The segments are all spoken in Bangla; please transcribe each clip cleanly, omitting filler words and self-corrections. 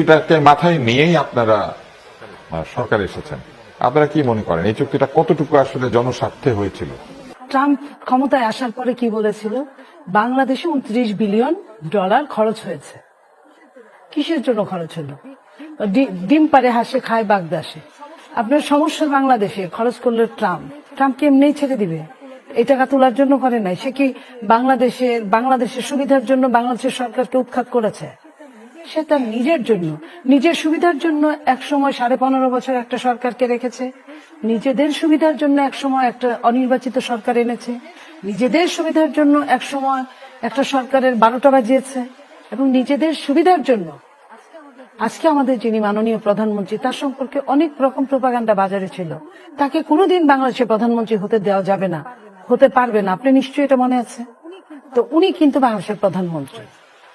চুক্তিটাকে মাথায় নিয়েই আপনারা সরকারে এসেছেন। আপনারা কি মনে করেন এই চুক্তিটা কতটুকু আসলে জনস্বার্থে হয়েছিল? ট্রাম্প ক্ষমতায় আসার পরে কি বলেছিল? বাংলাদেশে 29 বিলিয়ন ডলার খরচ হয়েছে। কিসের জন্য খরচ হলো? ডিম পারে হাসে খায় বাগদাসে। আপনার সমস্যা বাংলাদেশে খরচ করলে ট্রাম্পকে এমনিই ছেড়ে দিবে? এই টাকা তোলার জন্য করে নাই। সে কি বাংলাদেশের সুবিধার জন্য বাংলাদেশের সরকারকে উৎখাত করেছে? সে তার নিজের জন্য, নিজের সুবিধার জন্য একসময় 15.5 বছর একটা সরকারকে রেখেছে, নিজেদের সুবিধার জন্য একসময় একটা অনির্বাচিত সরকার এনেছে, নিজেদের সুবিধার জন্য একসময় একটা সরকারের 12টা বাজিয়েছে, এবং নিজেদের সুবিধার জন্য আজকে আমাদের যিনি মাননীয় প্রধানমন্ত্রী, তার সম্পর্কে অনেক রকম প্রোপাগান্ডা বাজারে ছিল। তাকে কোনোদিন বাংলাদেশের প্রধানমন্ত্রী হতে দেওয়া যাবে না, হতে পারবে না। আপনি নিশ্চয়ই এটা মনে আছে। তো উনি কিন্তু বাংলাদেশের প্রধানমন্ত্রী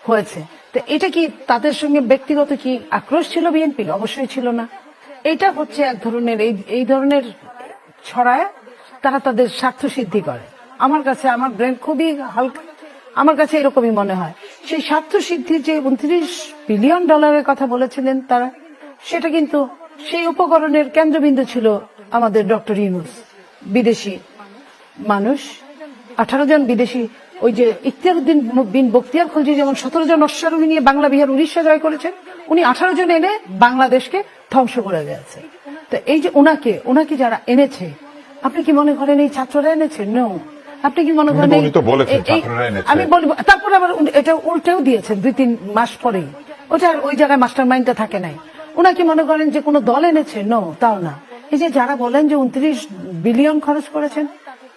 হয়েছে। তো এটা কি তাদের সঙ্গে ব্যক্তিগত কি আক্রোশ ছিল বিএনপির? অবশ্যই ছিল না। এটা হচ্ছে এক ধরনের এই ধরনের ছড়ায় তারা তাদের স্বার্থ সিদ্ধি করে। আমার কাছে আমার ব্রেন খুবই হালকা, আমার কাছে এরকমই মনে হয়। সেই স্বার্থ সিদ্ধির যে 29 বিলিয়ন ডলারের কথা বলেছিলেন তারা, সেটা কিন্তু সেই উপকরণের কেন্দ্রবিন্দু ছিল আমাদের ডক্টর ইউনূস। বিদেশি মানুষ 18 জন বিদেশি, ওই যে ইখতিয়ার উদ্দিন বিন বখতিয়ার খলজি যেমন 17 জন অশ্বারোহী নিয়ে বাংলা বিহার উড়িষ্যা জয় করেছেন, উনি 18 জন এনে বাংলাদেশকে ধ্বংস করে গেছে। তো এই যে ওনাকে যারা এনেছে, আপনি কি মনে করেন এই ছাত্ররা এনেছে? নো। আপনি কি মনে করেন? আমি বলবো তারপরে আবার এটা উল্টেও দিয়েছেন 2-3 মাস পরেই। ওই জায়গায় মাস্টার মাইন্ডটা থাকে নাই। ওনাকে মনে করেন যে কোনো দল এনেছে? নো, তাও না। এই যে যারা বলেন যে 29 বিলিয়ন খরচ করেছেন,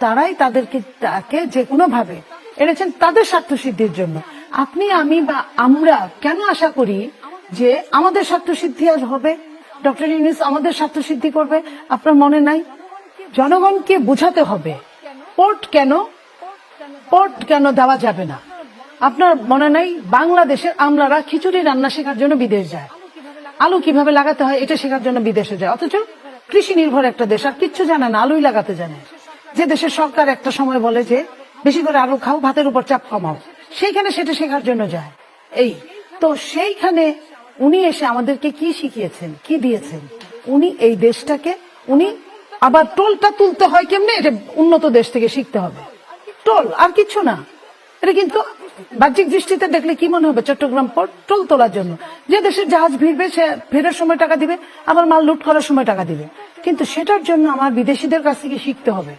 তারাই তাকে যে কোনো ভাবে এনেছেন তাদের স্বার্থ সিদ্ধির জন্য। আপনি, আমি বা আমরা কেন আশা করি যে আমাদের স্বার্থ সিদ্ধি আজ হবে, ডক্টর ইউনূস আমাদের স্বার্থ সিদ্ধি করবে? আপনার মনে নাই? জনগণকে বুঝাতে হবে পোর্ট কেন দেওয়া যাবে না। আপনার মনে নাই বাংলাদেশের আমলারা খিচুড়ি রান্না শেখার জন্য বিদেশ যায়, আলু কিভাবে লাগাতে হয় এটা শেখার জন্য বিদেশে যায়, অথচ কৃষি নির্ভর একটা দেশ আর কিচ্ছু জানে না, আলুই লাগাতে জানে। যে দেশের সরকার একটা সময় বলে যে বেশি করে আলু খাও, ভাতের উপর চাপ কমাও, সেইখানে সেটা শেখার জন্য যায়। তো সেইখানে উনি এসে আমাদেরকে কি শিখিয়েছেন, কি দিয়েছেন? উনি এই দেশটাকে আবার টোলটা তুলতে হয় কেমনে, এটা উন্নত দেশ থেকে শিখতে হবে। টোল আর কিছু না। এটা কিন্তু বাহ্যিক দৃষ্টিতে দেখলে কি মনে হবে? চট্টগ্রাম পোর্ট টোল তোলার জন্য। যে দেশের জাহাজ ভিড়বে সে ফেরার সময় টাকা দিবে, আবার মাল লুট করার সময় টাকা দিবে। কিন্তু সেটার জন্য আমার বিদেশিদের কাছ থেকে শিখতে হবে।